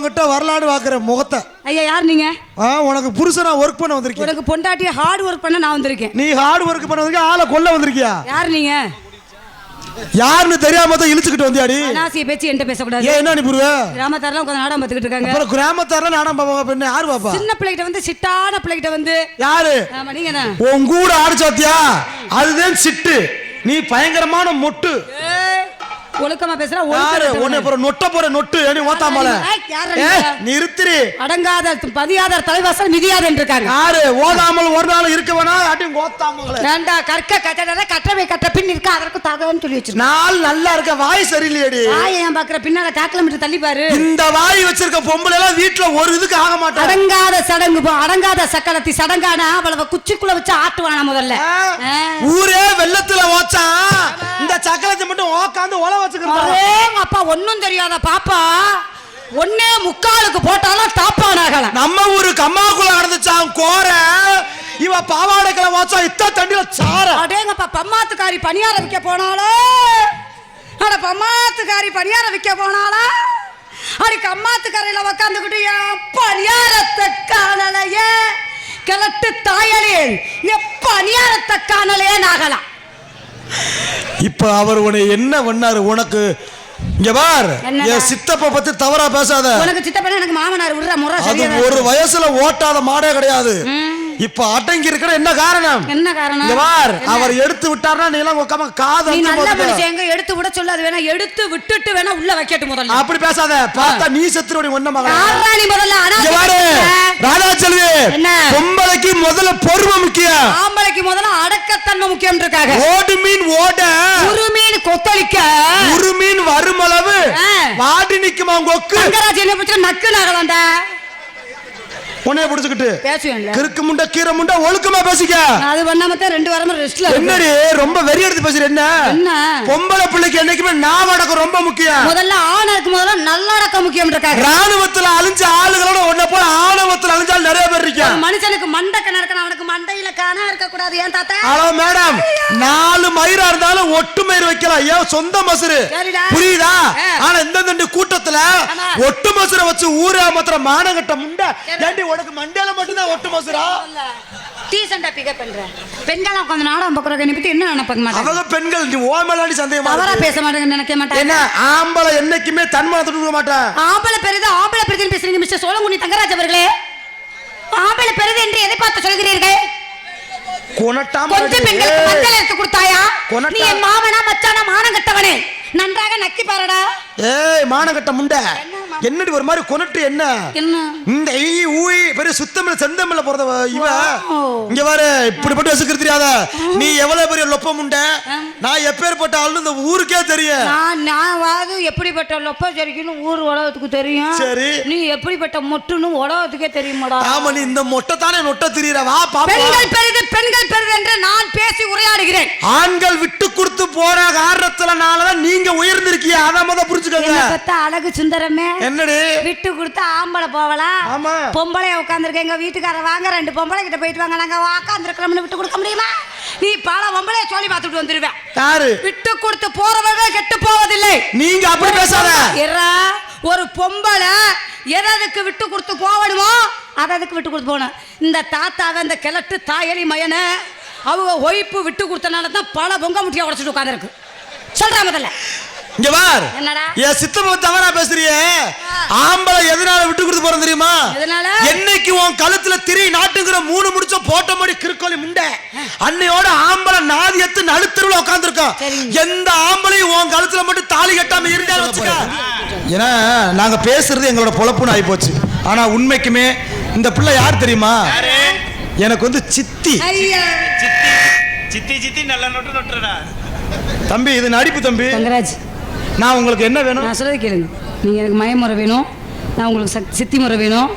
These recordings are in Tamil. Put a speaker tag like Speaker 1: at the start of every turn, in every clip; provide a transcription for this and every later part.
Speaker 1: உன்கிட்ட வரலாடு வாக்குற முகத்தை.
Speaker 2: ஐயா யார் நீங்க?
Speaker 1: உனக்கு புருஷனா ஒர்க் பண்ண வந்திருக்கேன்.
Speaker 2: உனக்கு பொண்டாட்டிய ஹார்ட் ஒர்க் பண்ண நான் வந்திருக்கேன்.
Speaker 1: நீ ஹார்ட் ஒர்க் பண்ண வந்திருக்க, ஆளை கொல்ல வந்திருக்கியா?
Speaker 2: யார் நீங்க?
Speaker 1: யாருன்னு தெரியாம தான் இழுச்சுக்கிட்டு வந்தியாடி.
Speaker 2: அனாசிய பேச்சு என்கிட்ட பேசக்கூடாது.
Speaker 1: ஏன் என்ன நீ புருவ?
Speaker 2: கிராமத்தாரெல்லாம் உட்கார்ந்து நாடகம் பார்த்துக்கிட்டு இருக்காங்க.
Speaker 1: அப்புறம் கிராமத்தாரெல்லாம் நாடகம் பாப்பாங்க, பெண்ணு யாரு பாப்பா?
Speaker 2: சின்ன பிள்ளைகிட்ட வந்து சிட்டான பிள்ளைகிட்ட வந்து
Speaker 1: யாரு?
Speaker 2: ஆமா நீங்க தான்.
Speaker 1: உன் கூட ஆடிச்சாத்தியா? அதுதான் சிட்டு. நீ பயங்கரமான மொட்டு.
Speaker 2: ஒழுக்கமா பேசுற.
Speaker 1: ஒண்ணு அப்புறம் நொட்ட போற நொட்டு ஏனி ஓத்தாமல. நிறுத்திரி.
Speaker 2: அடங்காத பதியாத தலைவாசல் மிதியாத இருக்காங்க.
Speaker 1: யாரு? ஓதாமல் ஒரு நாள் இருக்க வேணா அடி ஓத்தாமல.
Speaker 2: வேண்டா கற்க கட்டடல கட்டவே கட்ட பின் இருக்க அதற்கு தகவன்னு சொல்லி வச்சிருக்க.
Speaker 1: நாள் நல்லா இருக்க, வாய் சரியில்லையடி.
Speaker 2: வாய் ஏன் பாக்குற? பின்னால 4 கிலோமீட்டர் தள்ளி பாரு.
Speaker 1: இந்த வாய் வச்சிருக்க பொம்பளை எல்லாம் வீட்ல ஒரு இதுக்கு ஆக மாட்டாங்க.
Speaker 2: அடங்காத சடங்கு அடங்காத சக்கலத்தி சடங்கானா அவளை குச்சிக்குள்ள வச்சு ஆட்டுவானா முதல்ல.
Speaker 1: ஊரே வெள்ளத்துல ஓச்சான், இந்த சக்கலத்தை மட்டும் ஓக்காந்து ஒல வச்சுக்கிறாங்க.
Speaker 2: அப்பா ஒண்ணும் தெரியாத பாப்பா ஒன்னே முக்காலுக்கு போட்டாலும் தாப்பானாகல.
Speaker 1: நம்ம ஊரு கம்மாக்குள்ள நடந்துச்சான் கோர, இவ பாவாடைக்குள்ள வாச்சா இத்த தண்டில சார.
Speaker 2: அடேங்கப்பா பம்மாத்துக்காரி பணியார விக்க போனாளே. அட பம்மாத்துக்காரி பணியார விக்க போனாளா? அடி கம்மாத்துக்காரையில உக்காந்துக்கிட்டு பணியாரத்தை காணலையே கிளட்டு தாயலே பணியாரத்தை காணலையே நாகலாம்.
Speaker 1: இப்ப அவர் உன்னை என்ன பண்ணாரு? உனக்கு இங்க பார், என் சித்தப்ப பத்தி தவறா பேசாத.
Speaker 2: உனக்கு சித்தப்பா எனக்கு மாமனார் விடுற முறை.
Speaker 1: அது ஒரு வயசுல ஓட்டாத மாடே கிடையாது. இப்ப அடங்கி இருக்கிற என்ன காரணம்?
Speaker 2: என்ன காரணம்?
Speaker 1: இங்க பார், அவர் எடுத்து விட்டார்னா நீ எல்லாம் உட்காம காது.
Speaker 2: நீ நல்ல மனுஷங்க எடுத்து விட சொல்லாது, வேணா எடுத்து விட்டுட்டு வேணா உள்ள வைக்கட்டு முதல்ல.
Speaker 1: அப்படி பேசாத, பார்த்தா நீ செத்துறோடி ஒண்ண மகன்.
Speaker 2: ஆறானி முதல்ல
Speaker 1: இங்க பாரு ராதா செல்வி, பொம்பளைக்கு முதல்ல பொறுமை முக்கியம்,
Speaker 2: ஆம்பளைக்கு முதல்ல அடக்கத்தன்மை முக்கியம் இருக்காங்க.
Speaker 1: ஓடு மீன் ஓட,
Speaker 2: ஒரு மீன் கொத்தளிக்க,
Speaker 1: ஒரு மீன் வருமளவு வாடி நிக்குமா கொக்கு.
Speaker 2: சங்கராஜ் என்ன பிடிச்ச நக்கு நகலாண்டா
Speaker 1: உன்னைய புடிச்சுக்கிட்டு
Speaker 2: பேசுவேன்ல.
Speaker 1: கிறுக்கு முண்டை கீரை முண்டை ஒழுக்கமா பேசிக்க.
Speaker 2: அது பண்ணாம தான் 2 வாரமா ரெஸ்ட்ல.
Speaker 1: என்னடி ரொம்ப வெறி எடுத்து பேசுற? என்ன பொம்பளை பிள்ளைக்கு என்னைக்குமே நாவடக்கம் ரொம்ப முக்கியம்.
Speaker 2: முதல்ல ஆணுக்கு முதல்ல நல்லடக்கம் முக்கியம் இருக்காங்க.
Speaker 1: ராணுவத்துல அழிஞ்ச ஆளுகளோட ஒன்ன போல ஆணவத்துல அழிஞ்சால் நிறைய பேர் இருக்காங்க.
Speaker 2: மனுஷனுக்கு மண்டக்க நடக்கணும், அவனுக்கு மண்டையில காணா இருக்க கூடாது. ஏன் தாத்தா?
Speaker 1: ஹலோ மேடம், 4 மயிரா இருந்தாலும் ஒட்டு மயிர் வைக்கலாம். ஏன் சொந்த மசுரு புரியுதா? ஆனா இந்த தண்டி கூட்டத்துல ஒட்டு மசுரை வச்சு ஊரே மாத்திர மானகட்ட முண்டை. ஏண்டி உனக்கு மண்டையில மட்டும் தான் ஒட்டு மசுரா?
Speaker 2: டீசன்ட்டா பிக்கப் பண்ற பெண்கள் உட்கார்ந்து நாடகம் பார்க்கறத நீ பத்தி என்ன நினைப்பாங்க?
Speaker 1: அவங்க பெண்கள் நீ ஓமலாடி சந்தேகமா
Speaker 2: தவறா பேச மாட்டாங்க நினைக்க மாட்டாங்க.
Speaker 1: என்ன ஆம்பளை என்னைக்குமே தன்மானத்தை கொடுக்க மாட்டான்.
Speaker 2: ஆம்பளை பெரிது பேசுறீங்க மிஸ்டர் சோழங்குடி தங்கராஜ் அவர்களே. ஆம்பளை பெரிது என்று எதை பார்த்து சொல்கிறீர்கள்? கொஞ்சம் பெண்களுக்கு மஞ்சள் எடுத்து கொடுத்தாயா? நீ என் மாமனா மச்சானா மானங்கட்டவனே, நன்றாக நக்கி பாருடா.
Speaker 1: ஏய் மானங்கட்ட முண்டை, என்னடி ஒரு மாதிரி கொனட்டு? என்ன இந்த ஊய் பெரிய சுத்தமில்ல செந்தமில்ல போறத இவ இங்க பாரு, இப்படிப்பட்டு வசுக்கிற தெரியாத. நீ எவ்வளவு பெரிய லொப்ப முண்டை, நான் எப்பேற்பட்ட ஆளு இந்த ஊருக்கே தெரியும்.
Speaker 2: நான் எப்படிப்பட்ட லொப்ப சரிக்குன்னு ஊர் உலகத்துக்கு தெரியும். சரி, நீ எப்படிப்பட்ட மொட்டுன்னு உலகத்துக்கே தெரியுமாடா?
Speaker 1: ஆமா, நீ இந்த மொட்டை தானே நொட்ட தெரியுற. வா பாப்பா.
Speaker 2: பெண்கள் பெரிது என்று நான் பேசி உரையாடுகிறேன்.
Speaker 1: ஆண்கள் விட்டு கொடுத்து போற காரணத்தினாலதான் நீங்க உயர்ந்திருக்கீங்க. அத முத புரிஞ்சுக்கோங்க.
Speaker 2: அழகு சுந்தரமே,
Speaker 1: என்னடி
Speaker 2: விட்டு கொடுத்து ஆம்பளை போவலாம், பொம்பளை உட்காந்துருக்க எங்க வீட்டுக்கார வாங்க 2 பொம்பளை கிட்ட போயிட்டு வாங்க, நாங்க உட்காந்துருக்கோம்னு விட்டு கொடுக்க முடியுமா? நீ பல பொம்பளைய சொல்லி பார்த்துட்டு வந்துருவேன். யாரு விட்டு கொடுத்து போறவங்க கெட்டு போவதில்லை. நீங்க அப்படி பேசாத. ஒரு பொம்பளை எதற்கு விட்டு கொடுத்து போகணுமோ அதுக்கு விட்டு கொடுத்து போகணும். இந்த தாத்தாவை இந்த கிழட்டு தாயலி மயனை அவங்க ஒய்ப்பு விட்டு கொடுத்தனால தான் பல பொங்க முட்டியா உடச்சிட்டு உட்காந்துருக்கு. சொல்றா முதல்ல.
Speaker 1: இங்க பார், என் சித்தப்ப தவறா பேசுறியே. ஆம்பளை எதனால விட்டு கொடுத்து போறது தெரியுமா? என்னைக்கு உன் கழுத்துல திரி நாட்டுங்கிற 3 முடிச்ச போட்ட மாதிரி கிறுக்கோலி முண்டை அன்னையோட ஆம்பளை நாதியத்து நடுத்தருவில் உட்காந்துருக்கோம். எந்த ஆம்பளையும் உன் கழுத்துல மட்டும் தாலி கட்டாம இருந்தாலும் வச்சுக்க. ஏன்னா நாங்க பேசுறது எங்களோட பொழப்புன்னு ஆகி போச்சு. ஆனா உண்மைக்குமே இந்த பிள்ளை யார் தெரியுமா? எனக்கு வந்து சித்தி.
Speaker 3: சித்தி சித்தி நல்ல நொட்டு நொட்டுறா
Speaker 1: தம்பி. இது நடிப்பு தம்பி.
Speaker 2: தங்கராஜ்,
Speaker 1: நான் உங்களுக்கு என்ன வேணும்?
Speaker 2: நான் சொல்றது கேளுங்க. நீங்கள் எனக்கு மயமுறை வேணும், நான் உங்களுக்கு சித்தி முறை வேணும்.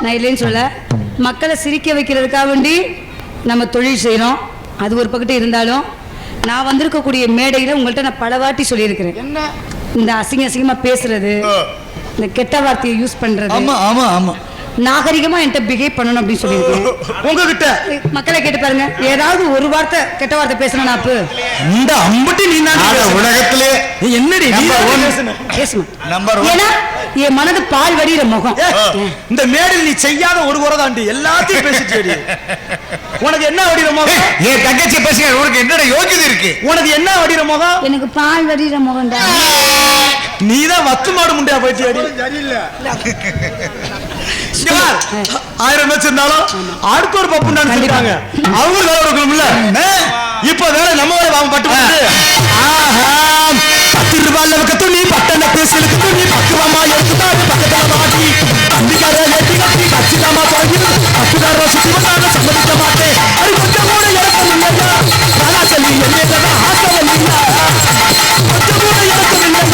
Speaker 2: நான் இல்லைன்னு சொல்ல, மக்களை சிரிக்க வைக்கிறதுக்காக வேண்டி நம்ம தொழில் செய்கிறோம். அது ஒரு பக்கத்து இருந்தாலும் நான் வந்திருக்கக்கூடிய மேடையில் உங்கள்கிட்ட நான் பல வாட்டி சொல்லியிருக்கிறேன். என்ன இந்த அசிங்கமாக பேசுறது, இந்த கெட்ட வார்த்தையை யூஸ் பண்ணுறது,
Speaker 1: ஆமாம் ஆமாம் ஆமாம்,
Speaker 2: நாகரிகமா என்கிட்ட பிஹேவ் பண்ணணும் அப்படின்னு சொல்லியிருக்கேன். உங்ககிட்ட மக்களை கேட்டு பாருங்க, ஏதாவது ஒரு வார்த்தை கெட்ட வார்த்தை பேசணும். அப்ப
Speaker 1: இந்த அம்பட்டி நீ உலகத்திலே என்னடி
Speaker 2: பேசணும். ஏன்னா என் மனது பால் வடிகிற முகம்.
Speaker 1: இந்த மேடையில் நீ செய்யாத ஒரு குறை தாண்டி எல்லாத்தையும் பேசிட்டு உனக்கு என்ன வடிகிற முகம்?
Speaker 4: என் தங்கச்சி பேசுங்க, உனக்கு என்னடா யோகியதை இருக்கு?
Speaker 1: உனக்கு என்ன வடிகிற முகம்?
Speaker 2: எனக்கு பால் வடிகிற முகம்டா.
Speaker 1: நீதான் வத்து மாடு முண்டையா போயிட்டு அடி. ஆயிரம் வச்சிருந்தாலும் அடுத்த ஒரு பப்புண்டான்னு சொல்லிட்டாங்க. அவங்களுக்கு வேலை கொடுக்கணும்ல. இப்ப வேலை நம்ம வேலை வாங்க பட்டு 10 ரூபாய்க்கு துணி பட்டண பேசலுக்கு துணி பக்குவமா எடுத்துட்டாரு பக்கத்துல மாட்டி அம்பிக்கார நெட்டி கட்டி கச்சிதமா தொடங்கிது 10 ரூபாய் சுத்தி வந்தாலும் சம்மதிக்க மாட்டேன். அது கொஞ்சம் கூட இறக்கம் இல்லையா ராணா செல்வி என்னதான் ஆசை இல்லையா கொஞ்சம் கூட இறக்கம் இல்லையா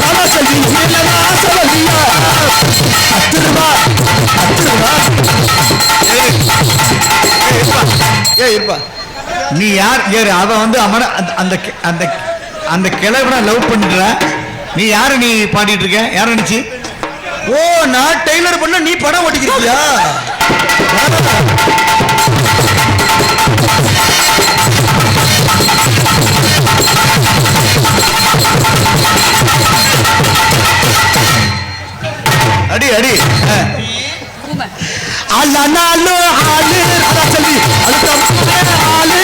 Speaker 1: ராணா செல்வி என்னதான் ஆசை இல்லையா 10 ரூபாய் இருப்பா.
Speaker 4: நீ யார்? அவன் வந்து அந்த அந்த அந்த கிழவனை லவ் பண்ற. நீ யாரு? நீ பாடிட்டு இருக்க யார நினைச்சு?
Speaker 1: ஓ, நான் டெய்லர் பண்ண நீ படம் ஓட்டிக்கிறியா?
Speaker 4: அடி அடி
Speaker 1: அல்லனாலோ ஆளு சொல்லி ஆளு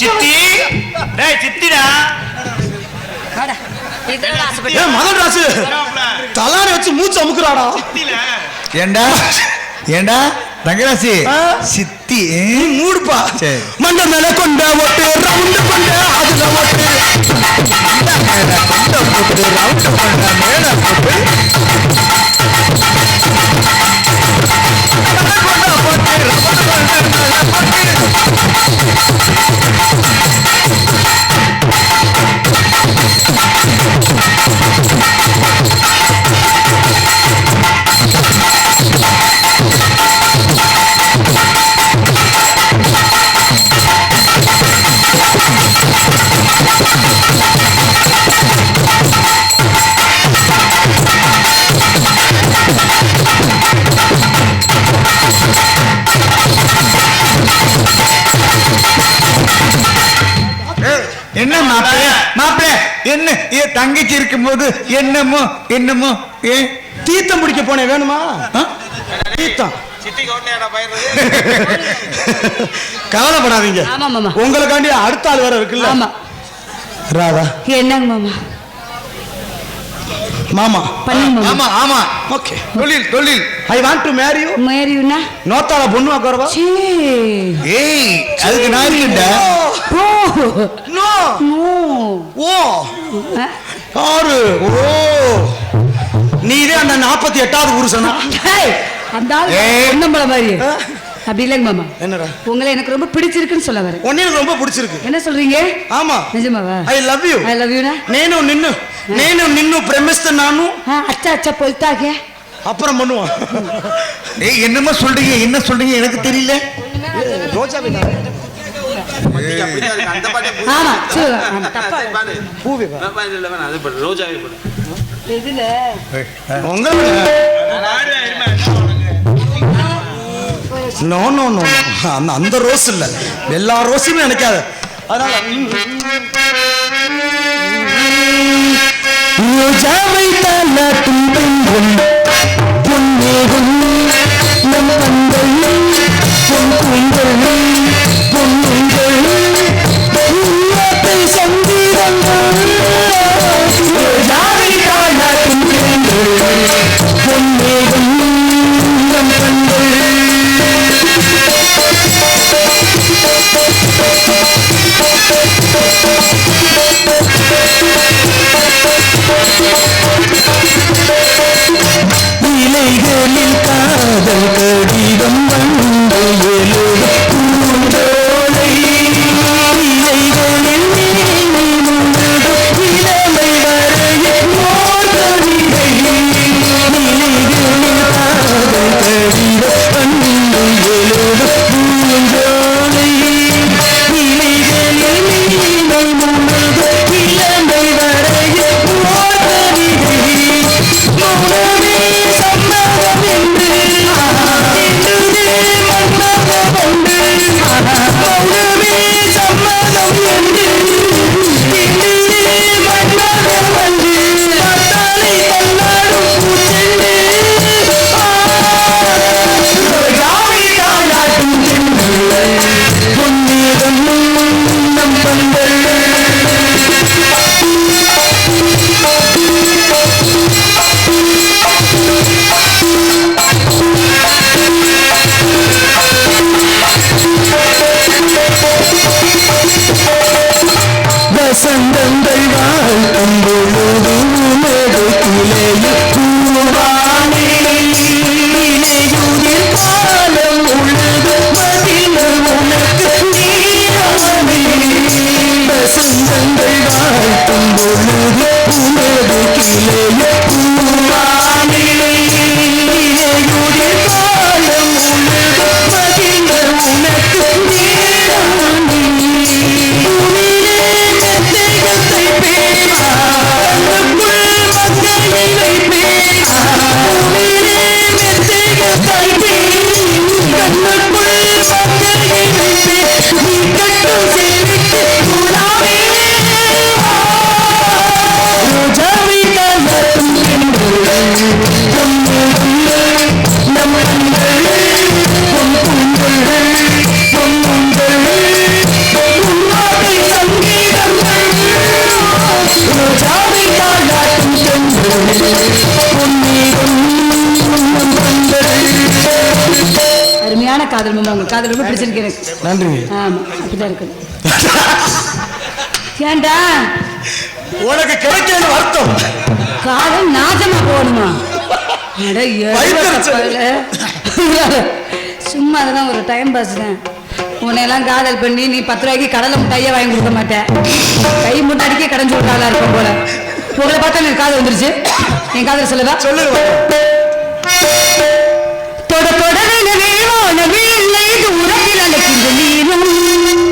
Speaker 3: சித்தி, டேய் சித்திடா.
Speaker 1: மதன் ராசு தலாரை வச்சு மூச்சு அமுக்குறாடா.
Speaker 4: ஏண்டா ஏண்டா தங்கராசி சித்தி
Speaker 1: மூடுப்பா. மண்ட மேல கொண்ட ஓட்டு ரவுண்டு கொண்ட அதுல ஓட்டு
Speaker 4: கொண்ட போட்டு ரவுண்டு கொண்ட மேல போட்டு என்ன மாப்பிள்ள என்ன தங்கச்சி இருக்கும் போது என்னமோ என்னமோ
Speaker 1: தீத்தம் பிடிக்க போனேன் வேணுமா? தீத்தம் கவலைப்படாதீங்க. உங்களுக்காண்டி அடுத்த ஆள் வேற இருக்குல்ல. ராதா
Speaker 2: என்னங்க மாமா?
Speaker 1: மாமா
Speaker 4: ஆமா ஆமா
Speaker 1: ஓகே.
Speaker 4: தொழில்
Speaker 1: I want to marry you.
Speaker 2: Marry யூனா
Speaker 1: நோத்தால பொண்ணு அக்கறவா.
Speaker 4: ஏய் அதுக்கு நான் இருக்கேன்டா.
Speaker 2: ஓ
Speaker 1: நோ
Speaker 2: நோ
Speaker 1: ஓ ஆறு ஓ நீதே அந்த 48வது புருஷனா?
Speaker 2: அந்த ஆள் பொன்னம்பல மாதிரி அப்படி இல்லைங்க மாமா.
Speaker 1: என்னடா?
Speaker 2: உங்களை எனக்கு ரொம்ப பிடிச்சிருக்குன்னு சொல்ல வரேன்.
Speaker 1: உன்னை எனக்கு ரொம்ப பிடிச்சிருக்கு.
Speaker 2: என்ன சொல்றீங்க?
Speaker 1: ஆமா
Speaker 2: நிஜமாவா?
Speaker 1: I love you.
Speaker 2: I love யூனா
Speaker 1: నేను నిన్ను ప్రేమిస్తున్నాను.
Speaker 2: அச்சா அச்சா போல்தாகே
Speaker 1: அப்புறம் பண்ணுவான்.
Speaker 4: ஏய் என்னமா சொல்றீங்க? என்ன சொல்றீங்க எனக்கு தெரியல.
Speaker 1: ரோஜா வீணா
Speaker 2: ஆமா சரி தப்பா
Speaker 1: பூவே வா
Speaker 3: அது போடு ரோஜாவே போடு.
Speaker 2: இதுல
Speaker 1: உங்க நோ நோ நோ அந்த ரோஸ் இல்ல எல்லா ரோஸுமே நினைக்காத. அதனால ரோஜாவை தல துன்பெங்கும் பொன்னேகும் நம் கண்கள் பொன்குங்கள் பொன்னுங்கள் உள்ளத்தை சங்கீதங்கள் ரோஜாவை தல துன்பெங்கும் பொன்னேகும் நம் கண்கள் இலைகளில் காதல் கடிதம் வந்து எழுத பூஞ்சோலை இலைகளில் இளமை வரையில் ஓர் கவிதை இலைகளில் காதல் கடிதம் வந்து எழுத பூஞ்சோலை இலைகளில் இளமை வரையில் ஓர் கவிதை மௌனமே
Speaker 2: காதல் மாமா உங்க காதல் ரொம்ப பிடிச்சிருக்கு எனக்கு.
Speaker 1: நன்றி.
Speaker 2: ஆமா அப்படிதான் இருக்குது. ஏண்டா
Speaker 1: உனக்கு கிடைக்கல வருத்தம்
Speaker 2: காதல் நாசமா போகணுமா? அட சும்மா அதெல்லாம் ஒரு டைம் பாஸ் தான். உன்னையெல்லாம் காதல் பண்ணி நீ 10 ரூபாய்க்கு கடலை முட்டையே வாங்கி கொடுக்க மாட்டேன். கை முன்னாடிக்கே கடைஞ்சு விட்டாளா இருக்கும் போல. உங்களை பார்த்தா எனக்கு காதல் வந்துருச்சு. என் காதல் சொல்லுதா?
Speaker 1: சொல்லுங்க.
Speaker 2: தொட தொடவில வேணான வீணை தூரத்தில் அழைக்கின்ற நீரும்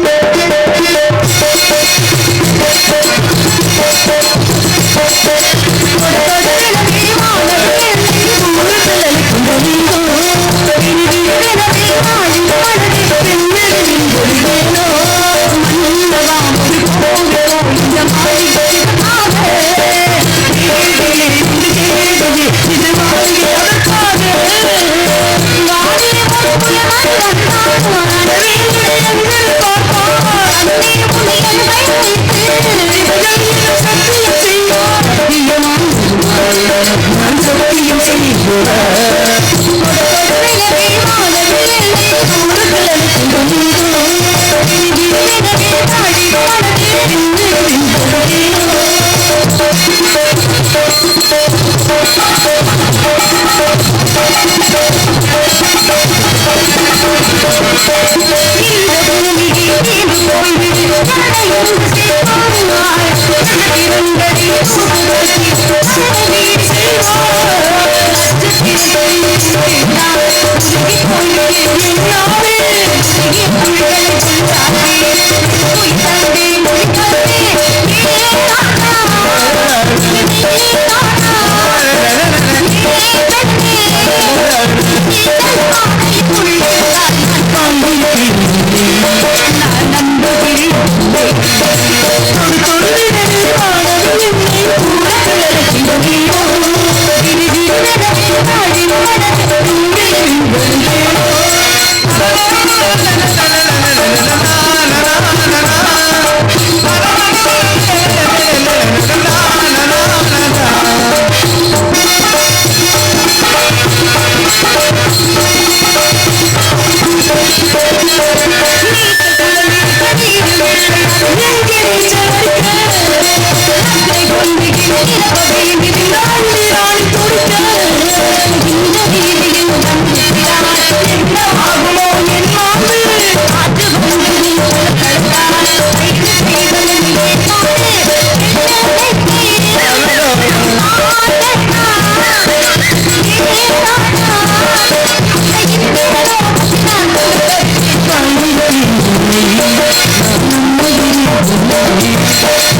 Speaker 5: Thank you.